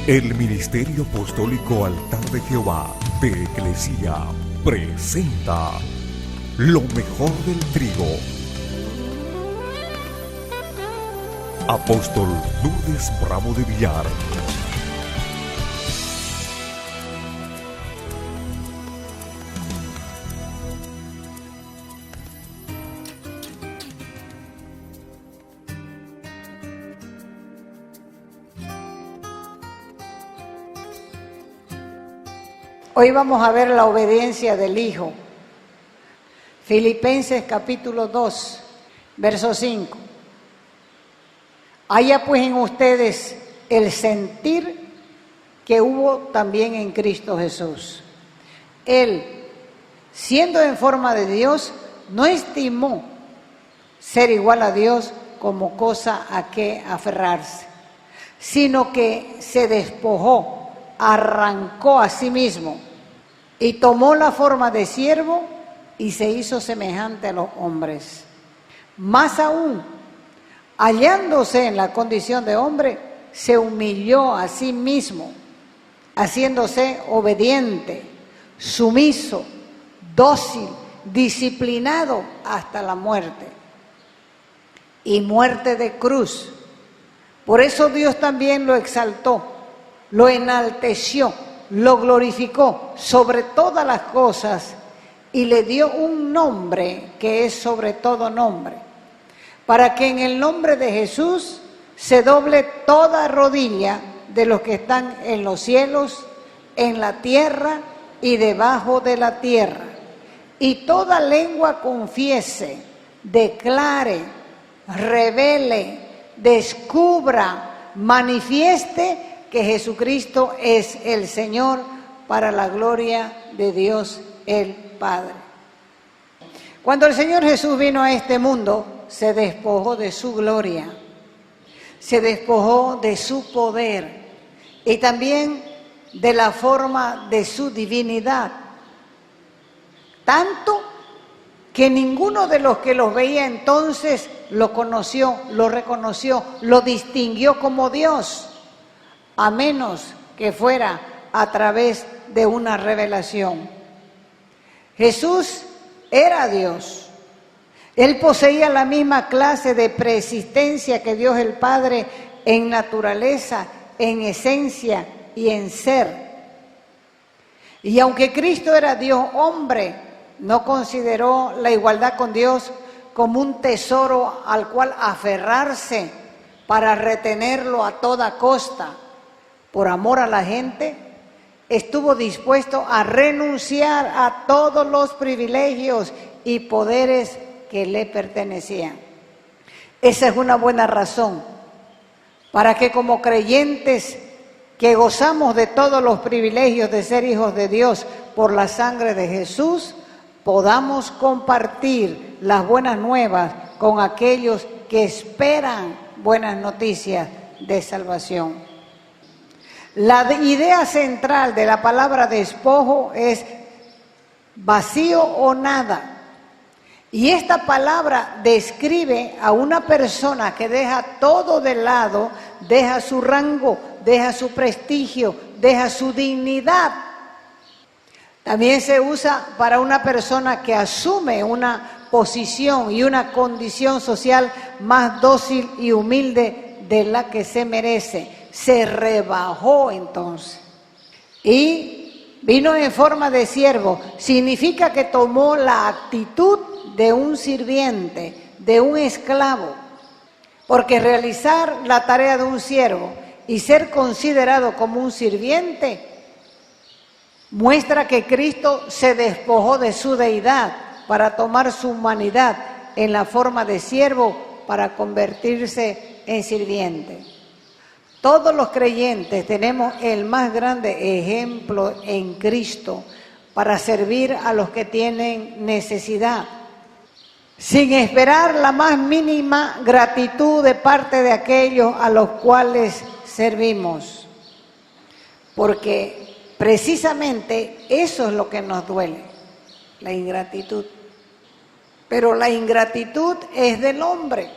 El Ministerio Apostólico Altar de Jehová de Eclesia presenta lo mejor del trigo. Apóstol Lourdes Bravo de Villar. Hoy vamos a ver la obediencia del Hijo. Filipenses capítulo 2, verso 5. Haya pues en ustedes el sentir que hubo también en Cristo Jesús. Él, siendo en forma de Dios, no estimó ser igual a Dios como cosa a que aferrarse, sino que se despojó, arrancó a sí mismo y tomó la forma de siervo y se hizo semejante a los hombres. Más aún, hallándose en la condición de hombre, se humilló a sí mismo, haciéndose obediente, sumiso, dócil, disciplinado hasta la muerte, y muerte de cruz. Por eso Dios también lo exaltó, lo enalteció, lo glorificó sobre todas las cosas y le dio un nombre que es sobre todo nombre, para que en el nombre de Jesús se doble toda rodilla de los que están en los cielos, en la tierra y debajo de la tierra, y toda lengua confiese, declare, revele, descubra, manifieste que Jesucristo es el Señor, para la gloria de Dios el Padre. Cuando el Señor Jesús vino a este mundo, se despojó de su gloria, se despojó de su poder y también de la forma de su divinidad, tanto que ninguno de los que los veía entonces lo conoció, lo reconoció, lo distinguió como Dios, a menos que fuera a través de una revelación. Jesús era Dios. Él poseía la misma clase de preexistencia que Dios el Padre en naturaleza, en esencia y en ser. Y aunque Cristo era Dios hombre, no consideró la igualdad con Dios como un tesoro al cual aferrarse para retenerlo a toda costa. Por amor a la gente, estuvo dispuesto a renunciar a todos los privilegios y poderes que le pertenecían. Esa es una buena razón para que como creyentes que gozamos de todos los privilegios de ser hijos de Dios por la sangre de Jesús, podamos compartir las buenas nuevas con aquellos que esperan buenas noticias de salvación. La idea central de la palabra despojo es vacío o nada. Y esta palabra describe a una persona que deja todo de lado, deja su rango, deja su prestigio, deja su dignidad. También se usa para una persona que asume una posición y una condición social más dócil y humilde de la que se merece. Se rebajó entonces y vino en forma de siervo. Significa que tomó la actitud de un sirviente, de un esclavo, porque realizar la tarea de un siervo y ser considerado como un sirviente muestra que Cristo se despojó de su deidad para tomar su humanidad en la forma de siervo para convertirse en sirviente. Todos los creyentes tenemos el más grande ejemplo en Cristo para servir a los que tienen necesidad, sin esperar la más mínima gratitud de parte de aquellos a los cuales servimos, porque precisamente eso es lo que nos duele, la ingratitud. Pero la ingratitud es del hombre,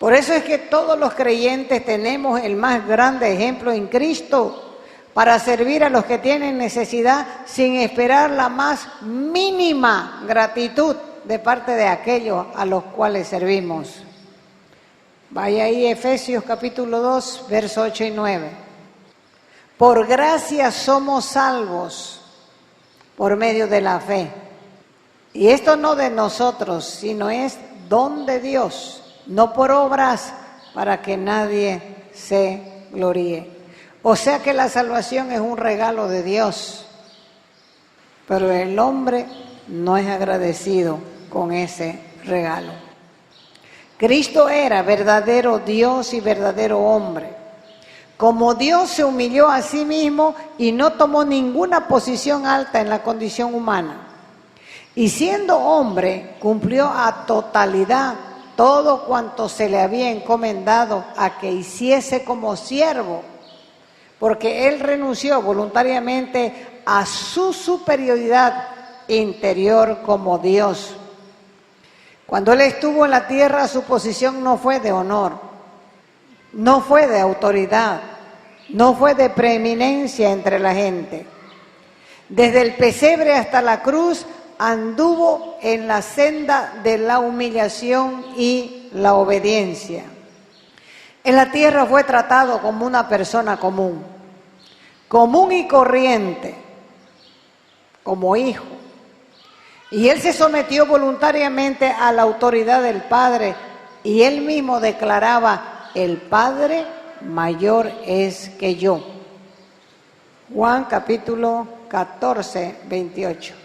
Por eso es que todos los creyentes tenemos el más grande ejemplo en Cristo para servir a los que tienen necesidad sin esperar la más mínima gratitud de parte de aquellos a los cuales servimos. Vaya ahí Efesios capítulo 2, versos 8 y 9. Por gracia somos salvos por medio de la fe. Y esto no de nosotros, sino es don de Dios, no por obras para que nadie se gloríe. O sea que la salvación es un regalo de Dios, pero el hombre no es agradecido con ese regalo. Cristo era verdadero Dios y verdadero hombre. Como Dios se humilló a sí mismo y no tomó ninguna posición alta en la condición humana. Y siendo hombre, cumplió a totalidad todo cuanto se le había encomendado a que hiciese como siervo, porque él renunció voluntariamente a su superioridad interior como Dios. Cuando él estuvo en la tierra, su posición no fue de honor, no fue de autoridad, no fue de preeminencia entre la gente. Desde el pesebre hasta la cruz anduvo en la senda de la humillación y la obediencia. En la tierra fue tratado como una persona común y corriente, como hijo. Y él se sometió voluntariamente a la autoridad del Padre y él mismo declaraba: el Padre mayor es que yo. Juan capítulo 14, 28.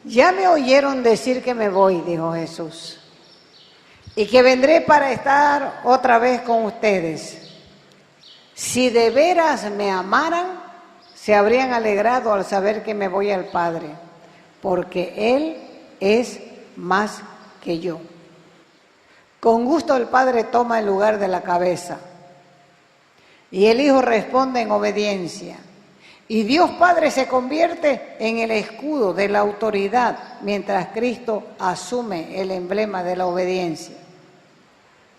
Ya me oyeron decir que me voy, dijo Jesús, y que vendré para estar otra vez con ustedes. Si de veras me amaran, se habrían alegrado al saber que me voy al Padre, porque Él es más que yo. Con gusto el Padre toma el lugar de la cabeza y el Hijo responde en obediencia. Y Dios Padre se convierte en el escudo de la autoridad mientras Cristo asume el emblema de la obediencia.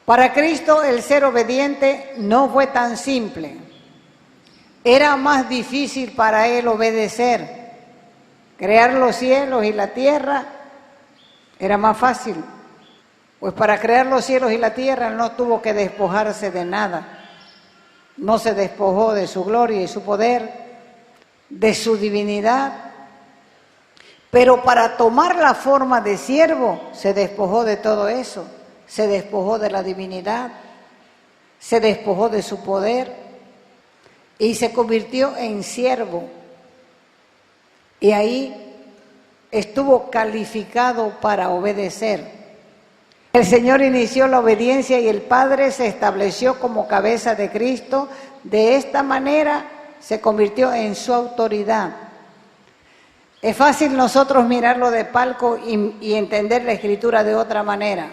Para Cristo el ser obediente no fue tan simple. Era más difícil para Él obedecer. Crear los cielos y la tierra era más fácil. Pues para crear los cielos y la tierra no tuvo que despojarse de nada. No se despojó de su gloria y su poder, de su divinidad, pero para tomar la forma de siervo se despojó de todo eso, se despojó de la divinidad, se despojó de su poder y se convirtió en siervo. Y ahí estuvo calificado para obedecer. El Señor inició la obediencia y el Padre se estableció como cabeza de Cristo. De esta manera se convirtió en su autoridad. Es fácil nosotros mirarlo de palco y entender la Escritura de otra manera,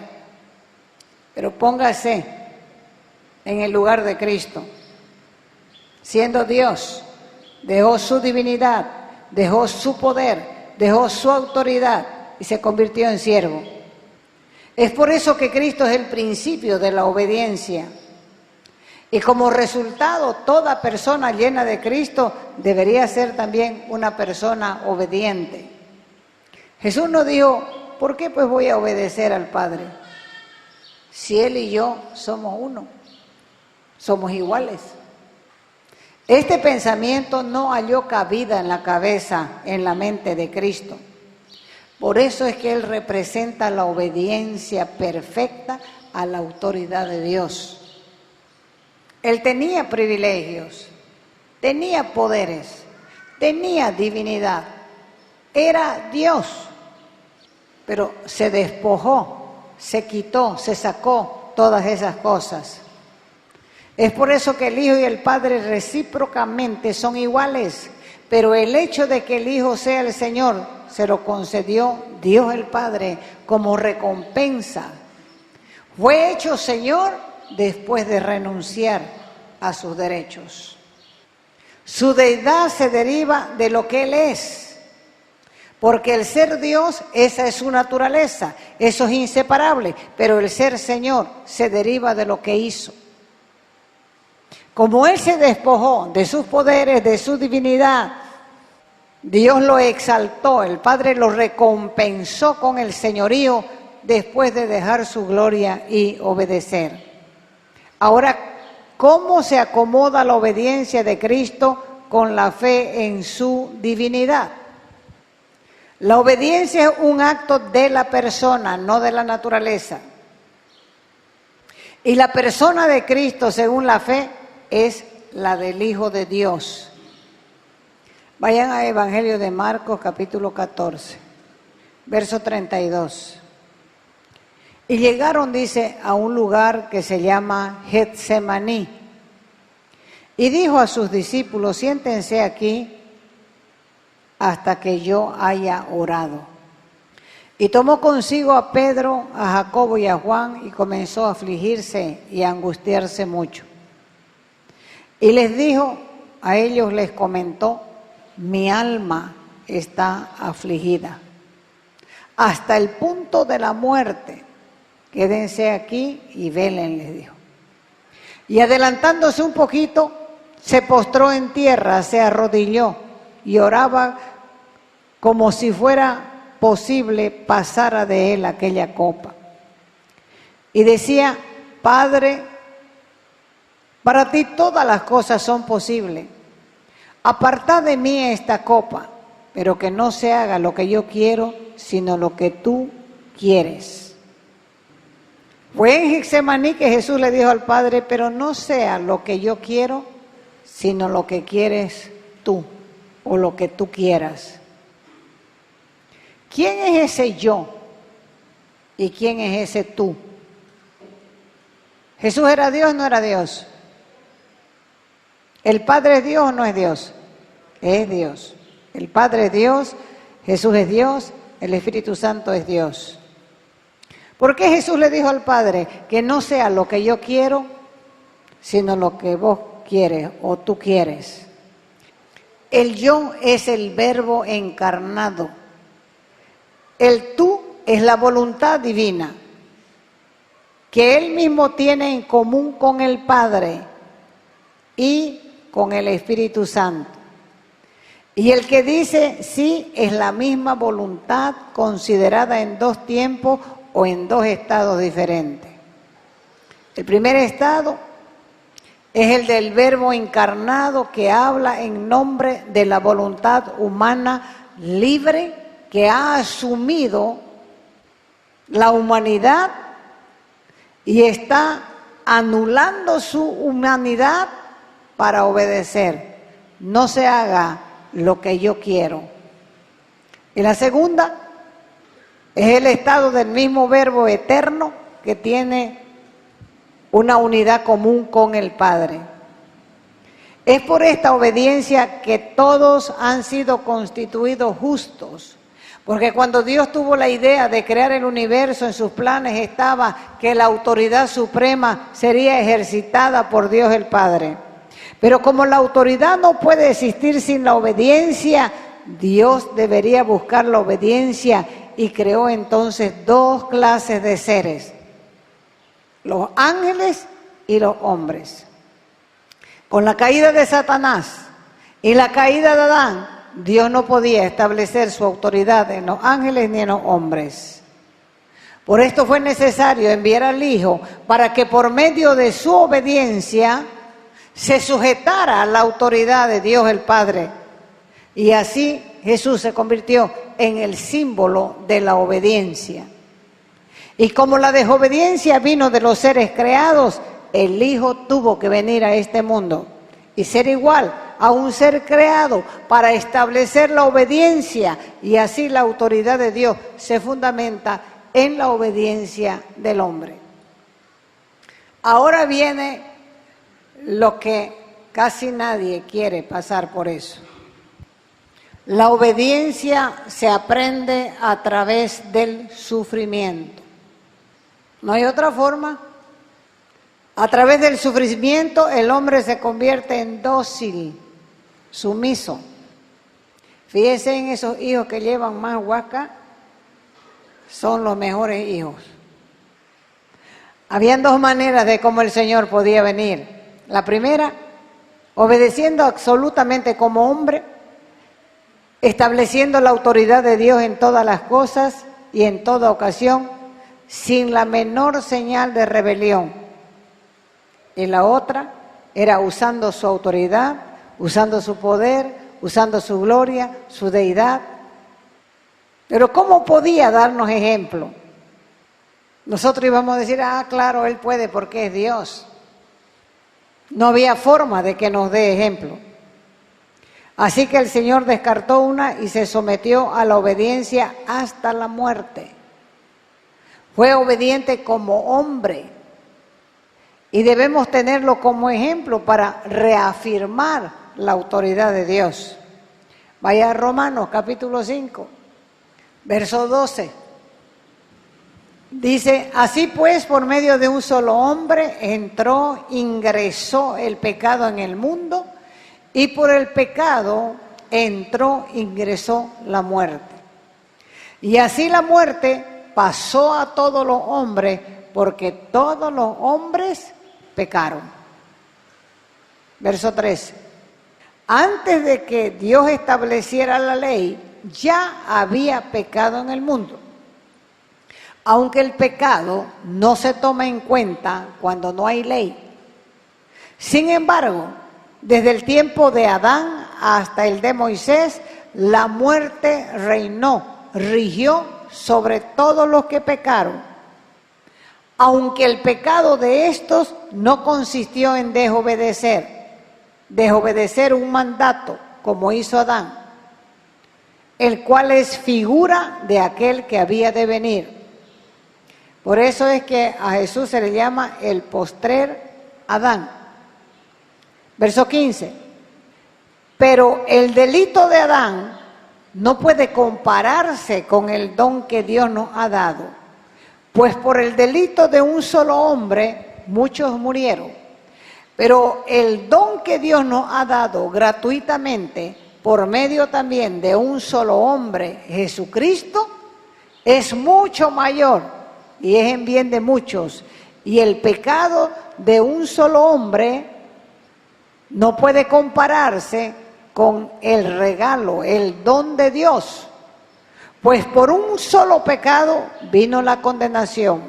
pero póngase en el lugar de Cristo. Siendo Dios, dejó su divinidad, dejó su poder, dejó su autoridad y se convirtió en siervo. Es por eso que Cristo es el principio de la obediencia. Y como resultado, toda persona llena de Cristo debería ser también una persona obediente. Jesús nos dijo: ¿por qué pues voy a obedecer al Padre? Si Él y yo somos uno, somos iguales. Este pensamiento no halló cabida en la cabeza, en la mente de Cristo. Por eso es que Él representa la obediencia perfecta a la autoridad de Dios. Él tenía privilegios, tenía poderes, tenía divinidad, era Dios, pero se despojó, se quitó, se sacó todas esas cosas. Es por eso que el Hijo y el Padre recíprocamente son iguales, pero el hecho de que el Hijo sea el Señor se lo concedió Dios el Padre como recompensa. Fue hecho Señor después de renunciar a sus derechos. Su deidad se deriva de lo que Él es. Porque el ser Dios, esa es su naturaleza, eso es inseparable, pero el ser Señor se deriva de lo que hizo. Como Él se despojó de sus poderes, de su divinidad, Dios lo exaltó, el Padre lo recompensó con el señorío después de dejar su gloria y obedecer. Ahora, ¿cómo se acomoda la obediencia de Cristo con la fe en su divinidad? La obediencia es un acto de la persona, no de la naturaleza. Y la persona de Cristo, según la fe, es la del Hijo de Dios. Vayan al Evangelio de Marcos, capítulo 14, verso 32. Y llegaron, dice, a un lugar que se llama Getsemaní. Y dijo a sus discípulos, siéntense aquí hasta que yo haya orado. Y tomó consigo a Pedro, a Jacobo y a Juan y comenzó a afligirse y a angustiarse mucho. Y les dijo, a ellos les comentó, mi alma está afligida hasta el punto de la muerte. Quédense aquí y velen, les dijo. Y adelantándose un poquito, se postró en tierra, se arrodilló y oraba como si fuera posible pasara de él aquella copa. Y decía, Padre, para ti todas las cosas son posibles. Apartad de mí esta copa, pero que no se haga lo que yo quiero, sino lo que tú quieres. Fue en Getsemaní que Jesús le dijo al Padre, pero no sea lo que yo quiero, sino lo que quieres tú, o lo que tú quieras. ¿Quién es ese yo? ¿Y quién es ese tú? ¿Jesús era Dios o no era Dios? ¿El Padre es Dios o no es Dios? Es Dios. El Padre es Dios, Jesús es Dios, el Espíritu Santo es Dios. ¿Por qué Jesús le dijo al Padre que no sea lo que yo quiero, sino lo que vos quieres o tú quieres? El yo es el verbo encarnado. El tú es la voluntad divina que Él mismo tiene en común con el Padre y con el Espíritu Santo. Y el que dice sí es la misma voluntad considerada en dos tiempos o en dos estados diferentes. El primer estado es el del verbo encarnado que habla en nombre de la voluntad humana libre que ha asumido la humanidad y está anulando su humanidad para obedecer. No se haga lo que yo quiero. Y la segunda es el estado del mismo verbo eterno que tiene una unidad común con el Padre. Es por esta obediencia que todos han sido constituidos justos. Porque cuando Dios tuvo la idea de crear el universo, en sus planes estaba que la autoridad suprema sería ejercitada por Dios el Padre. Pero como la autoridad no puede existir sin la obediencia, Dios debería buscar la obediencia y creó entonces dos clases de seres, los ángeles y los hombres. Con la caída de Satanás y la caída de Adán, Dios no podía establecer su autoridad en los ángeles ni en los hombres. Por esto fue necesario enviar al Hijo para que por medio de su obediencia se sujetara a la autoridad de Dios el Padre. Y así Jesús se convirtió en el símbolo de la obediencia. Y como la desobediencia vino de los seres creados, el Hijo tuvo que venir a este mundo y ser igual a un ser creado para establecer la obediencia, y así la autoridad de Dios se fundamenta en la obediencia del hombre. Ahora viene lo que casi nadie quiere pasar por eso. La obediencia se aprende a través del sufrimiento. No hay otra forma. A través del sufrimiento el hombre se convierte en dócil, sumiso. Fíjense en esos hijos que llevan más huasca, son los mejores hijos. Habían dos maneras de cómo el Señor podía venir. La primera, obedeciendo absolutamente como hombre, estableciendo la autoridad de Dios en todas las cosas y en toda ocasión, sin la menor señal de rebelión. Y la otra era usando su autoridad, usando su poder, usando su gloria, su deidad. Pero ¿cómo podía darnos ejemplo? Nosotros íbamos a decir, claro, Él puede porque es Dios. No había forma de que nos dé ejemplo. Así que el Señor descartó una y se sometió a la obediencia hasta la muerte. Fue obediente como hombre y debemos tenerlo como ejemplo para reafirmar la autoridad de Dios. Vaya a Romanos capítulo 5, verso 12. Dice, así pues, por medio de un solo hombre ingresó el pecado en el mundo, y por el pecado ingresó la muerte. Y así la muerte pasó a todos los hombres, porque todos los hombres pecaron. Verso 13. Antes de que Dios estableciera la ley, ya había pecado en el mundo. Aunque el pecado no se toma en cuenta cuando no hay ley. Sin embargo, desde el tiempo de Adán hasta el de Moisés, la muerte rigió sobre todos los que pecaron. Aunque el pecado de estos no consistió en desobedecer un mandato, como hizo Adán, el cual es figura de aquel que había de venir. Por eso es que a Jesús se le llama el postrer Adán. Verso 15. Pero el delito de Adán no puede compararse con el don que Dios nos ha dado, pues por el delito de un solo hombre muchos murieron. Pero el don que Dios nos ha dado gratuitamente, por medio también de un solo hombre, Jesucristo, es mucho mayor y es en bien de muchos. Y el pecado de un solo hombre no puede compararse con el regalo, el don de Dios. Pues por un solo pecado vino la condenación,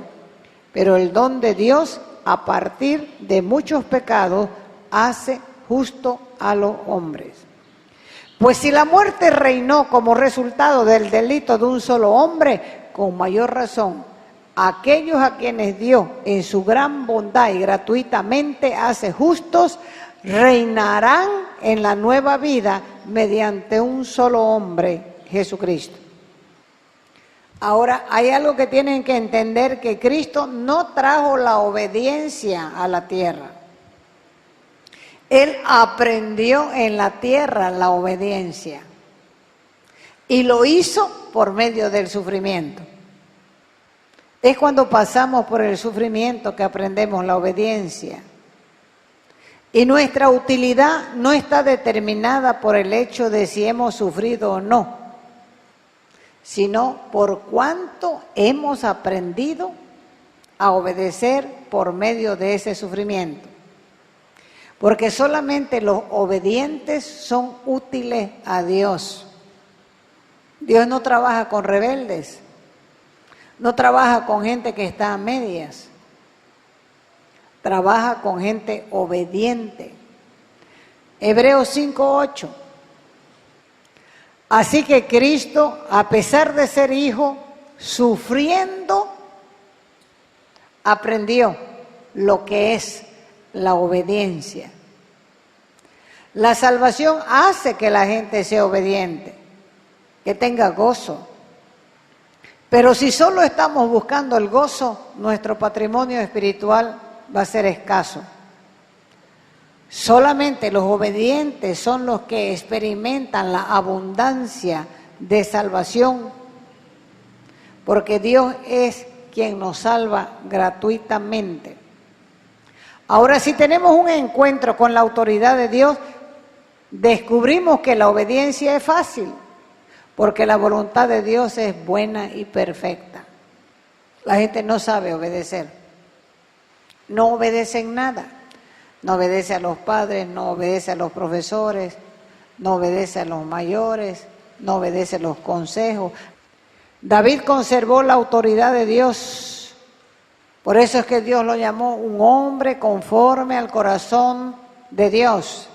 pero el don de Dios, a partir de muchos pecados, hace justo a los hombres. Pues si la muerte reinó como resultado del delito de un solo hombre, con mayor razón, aquellos a quienes Dios en su gran bondad y gratuitamente hace justos, reinarán en la nueva vida mediante un solo hombre, Jesucristo. Ahora, hay algo que tienen que entender, que Cristo no trajo la obediencia a la tierra. Él aprendió en la tierra la obediencia y lo hizo por medio del sufrimiento. Es cuando pasamos por el sufrimiento que aprendemos la obediencia. Y nuestra utilidad no está determinada por el hecho de si hemos sufrido o no, sino por cuánto hemos aprendido a obedecer por medio de ese sufrimiento. Porque solamente los obedientes son útiles a Dios. Dios no trabaja con rebeldes, no trabaja con gente que está a medias, trabaja con gente obediente. Hebreos 5:8. Así que Cristo, a pesar de ser hijo, sufriendo, aprendió lo que es la obediencia. La salvación hace que la gente sea obediente, que tenga gozo. Pero si solo estamos buscando el gozo, nuestro patrimonio espiritual va a ser escaso. Solamente los obedientes son los que experimentan la abundancia de salvación, porque Dios es quien nos salva gratuitamente. Ahora, si tenemos un encuentro con la autoridad de Dios, descubrimos que la obediencia es fácil. porque la voluntad de Dios es buena y perfecta. La gente no sabe obedecer, no obedece en nada, no obedece a los padres, no obedece a los profesores, no obedece a los mayores, no obedece a los consejos. David conservó la autoridad de Dios, por eso es que Dios lo llamó un hombre conforme al corazón de Dios.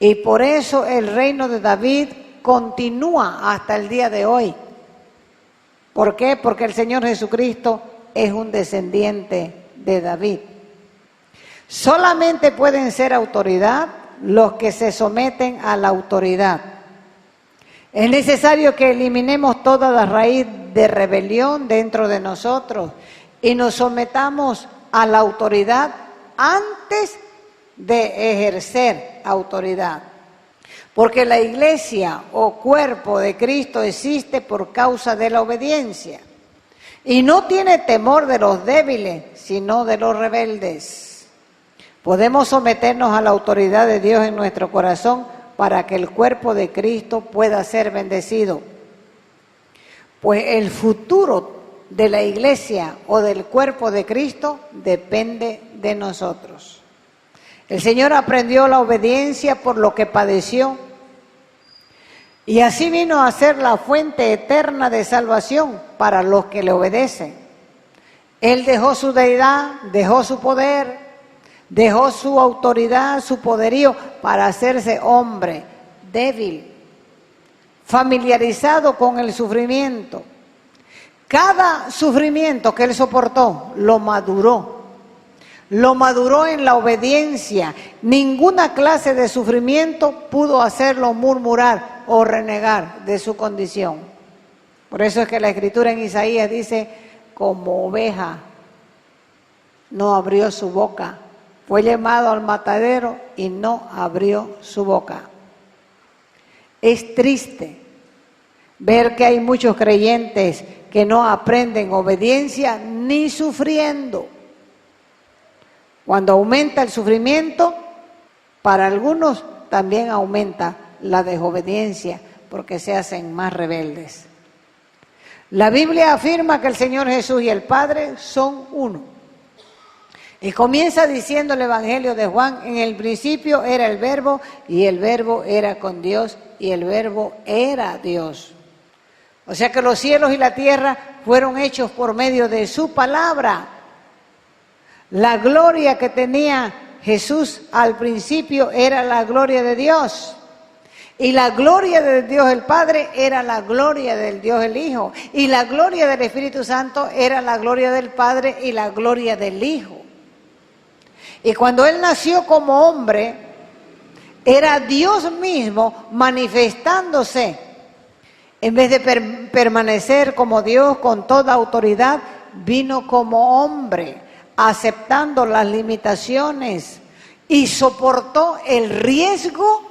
Y por eso el reino de David continúa hasta el día de hoy. ¿Por qué? Porque el Señor Jesucristo es un descendiente de David. Solamente pueden ser autoridad los que se someten a la autoridad. Es necesario que eliminemos toda la raíz de rebelión dentro de nosotros y nos sometamos a la autoridad antes de ejercer autoridad. Porque la iglesia o cuerpo de Cristo existe por causa de la obediencia y no tiene temor de los débiles, sino de los rebeldes. Podemos someternos a la autoridad de Dios en nuestro corazón para que el cuerpo de Cristo pueda ser bendecido. Pues el futuro de la iglesia o del cuerpo de Cristo depende de nosotros. El Señor aprendió la obediencia por lo que padeció y así vino a ser la fuente eterna de salvación para los que le obedecen. Él dejó su deidad, dejó su poder, dejó su autoridad, su poderío para hacerse hombre débil, familiarizado con el sufrimiento. Cada sufrimiento que Él soportó lo maduró en la obediencia. Ninguna clase de sufrimiento pudo hacerlo murmurar o renegar de su condición. Por eso es que la Escritura en Isaías dice, como oveja no abrió su boca, fue llamado al matadero y no abrió su boca. Es triste ver que hay muchos creyentes que no aprenden obediencia ni sufriendo. Cuando aumenta el sufrimiento, para algunos también aumenta la desobediencia porque se hacen más rebeldes. La Biblia afirma que el Señor Jesús y el Padre son uno. Y comienza diciendo el Evangelio de Juan, en el principio era el Verbo y el Verbo era con Dios y el Verbo era Dios. O sea que los cielos y la tierra fueron hechos por medio de su palabra. La gloria que tenía Jesús al principio era la gloria de Dios. Y la gloria de Dios el Padre era la gloria del Dios el Hijo. Y la gloria del Espíritu Santo era la gloria del Padre y la gloria del Hijo. Y cuando Él nació como hombre, era Dios mismo manifestándose. En vez de permanecer como Dios con toda autoridad, vino como hombre, aceptando las limitaciones y soportó el riesgo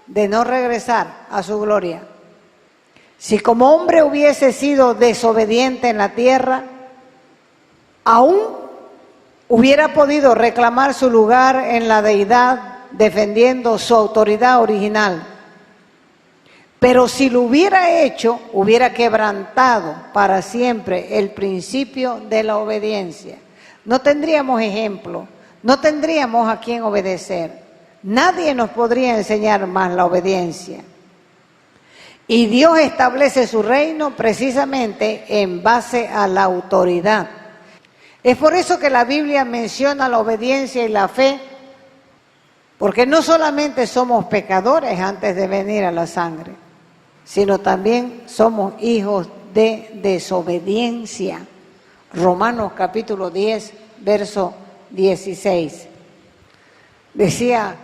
de no regresar a su gloria. Si como hombre hubiese sido desobediente en la tierra, aún hubiera podido reclamar su lugar en la deidad defendiendo su autoridad original. Pero si lo hubiera hecho, hubiera quebrantado para siempre el principio de la obediencia. No tendríamos ejemplo, no tendríamos a quién obedecer. Nadie nos podría enseñar más la obediencia. Y Dios establece su reino precisamente en base a la autoridad. Es por eso que la Biblia menciona la obediencia y la fe, porque no solamente somos pecadores antes de venir a la sangre, sino también somos hijos de desobediencia. Romanos capítulo 10, verso 16. Decía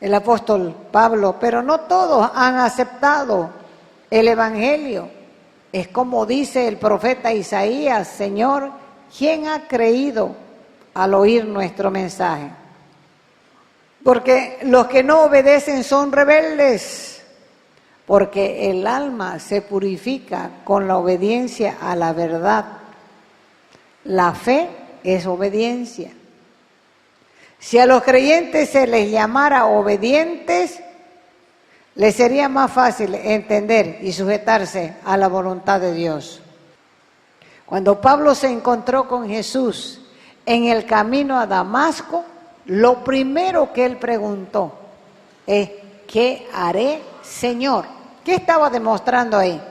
el apóstol Pablo, pero no todos han aceptado el Evangelio. Es como dice el profeta Isaías, Señor, ¿quién ha creído al oír nuestro mensaje? Porque los que no obedecen son rebeldes, porque el alma se purifica con la obediencia a la verdad. La fe es obediencia. Si a los creyentes se les llamara obedientes, le sería más fácil entender y sujetarse a la voluntad de Dios. Cuando Pablo se encontró con Jesús en el camino a Damasco, lo primero que él preguntó es: ¿qué haré, Señor? ¿Qué estaba demostrando ahí?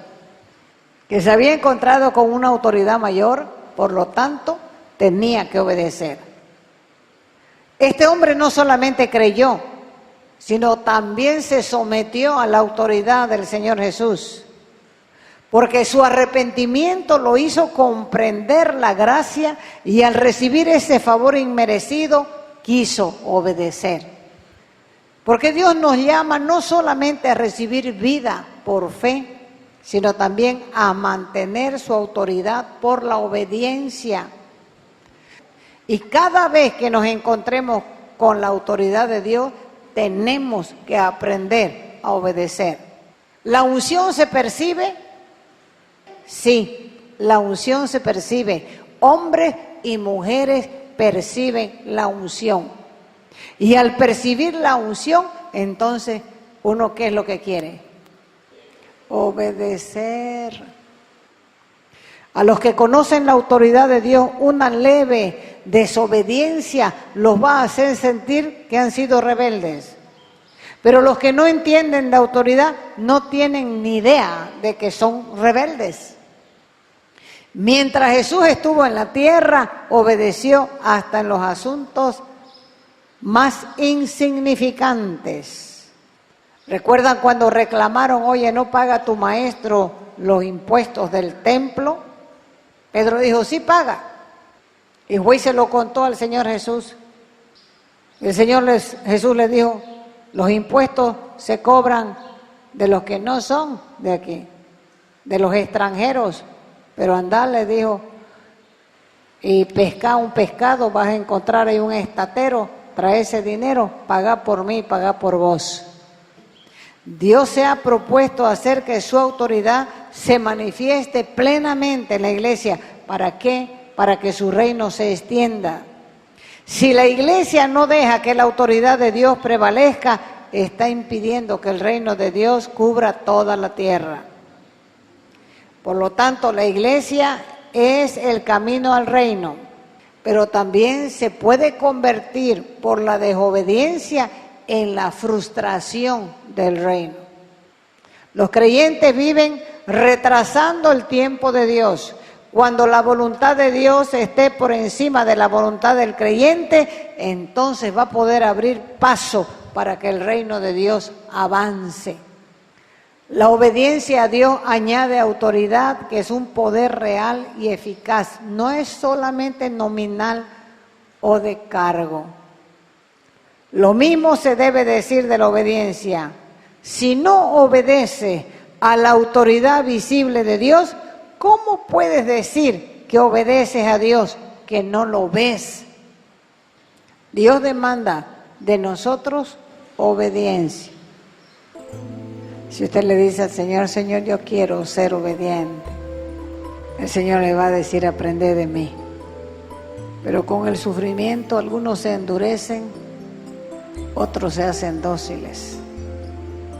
Que se había encontrado con una autoridad mayor, por lo tanto, tenía que obedecer. Este hombre no solamente creyó, sino también se sometió a la autoridad del Señor Jesús, porque su arrepentimiento lo hizo comprender la gracia y al recibir ese favor inmerecido, quiso obedecer. Porque Dios nos llama no solamente a recibir vida por fe, sino también a mantener su autoridad por la obediencia. Y cada vez que nos encontremos con la autoridad de Dios, tenemos que aprender a obedecer. ¿La unción se percibe? Sí, la unción se percibe. Hombres y mujeres perciben la unción. Y al percibir la unción, entonces, ¿uno qué es lo que quiere? Obedecer. A los que conocen la autoridad de Dios, una leve desobediencia los va a hacer sentir que han sido rebeldes. Pero los que no entienden la autoridad no tienen ni idea de que son rebeldes. Mientras Jesús estuvo en la tierra, obedeció hasta en los asuntos más insignificantes. ¿Recuerdan cuando reclamaron: oye, no paga tu maestro los impuestos del templo? Pedro dijo: sí paga. Y fue y se lo contó al Señor Jesús. El Jesús le dijo: los impuestos se cobran de los que no son de aquí, de los extranjeros. Pero andá, le dijo, y pesca un pescado, vas a encontrar ahí un estatero, trae ese dinero, pagá por mí, pagá por vos. Dios se ha propuesto hacer que su autoridad se manifieste plenamente en la iglesia. ¿Para qué? Para que su reino se extienda. Si la iglesia no deja que la autoridad de Dios prevalezca, está impidiendo que el reino de Dios cubra toda la tierra. Por lo tanto, la iglesia es el camino al reino, pero también se puede convertir por la desobediencia en la frustración del reino. Los creyentes viven retrasando el tiempo de Dios. Cuando la voluntad de Dios esté por encima de la voluntad del creyente, entonces va a poder abrir paso para que el reino de Dios avance. La obediencia a Dios añade autoridad, que es un poder real y eficaz. No es solamente nominal o de cargo. Lo mismo se debe decir de la obediencia. Si no obedeces a la autoridad visible de Dios, ¿cómo puedes decir que obedeces a Dios que no lo ves? Dios demanda de nosotros obediencia. Si usted le dice al Señor: Señor, yo quiero ser obediente, el Señor le va a decir: aprende de mí. Pero con el sufrimiento algunos se endurecen, otros se hacen dóciles.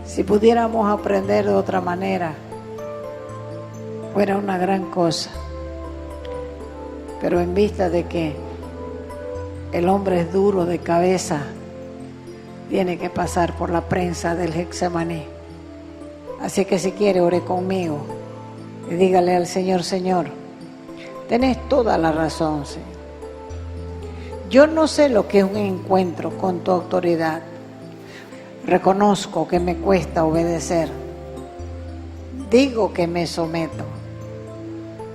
Si pudiéramos aprender de otra manera, fuera una gran cosa. Pero en vista de que el hombre es duro de cabeza, tiene que pasar por la prensa del Getsemaní. Así que si quiere, ore conmigo y dígale al Señor: Señor, tenés toda la razón, Señor. Yo no sé lo que es un encuentro con tu autoridad. Reconozco que me cuesta obedecer. Digo que me someto,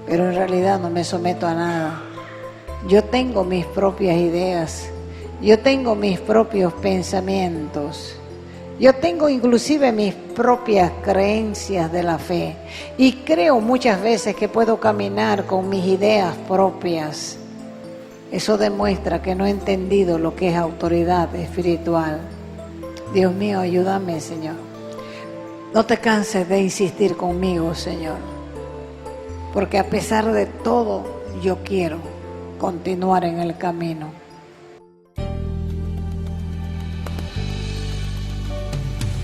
pero en realidad no me someto a nada. Yo tengo mis propias ideas, yo tengo mis propios pensamientos, yo tengo inclusive mis propias creencias de la fe y creo muchas veces que puedo caminar con mis ideas propias. Eso demuestra que no he entendido lo que es autoridad espiritual. Dios mío, ayúdame, Señor. No te canses de insistir conmigo, Señor, porque a pesar de todo, yo quiero continuar en el camino.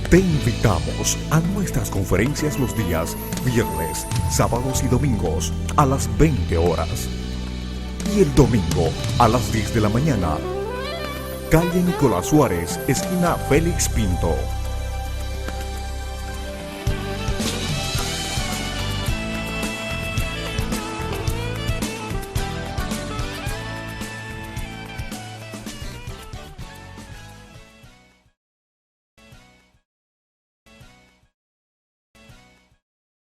Te invitamos a nuestras conferencias los días viernes, sábados y domingos a las 20 horas. Y el domingo a las 10 de la mañana. Calle Nicolás Suárez, esquina Félix Pinto.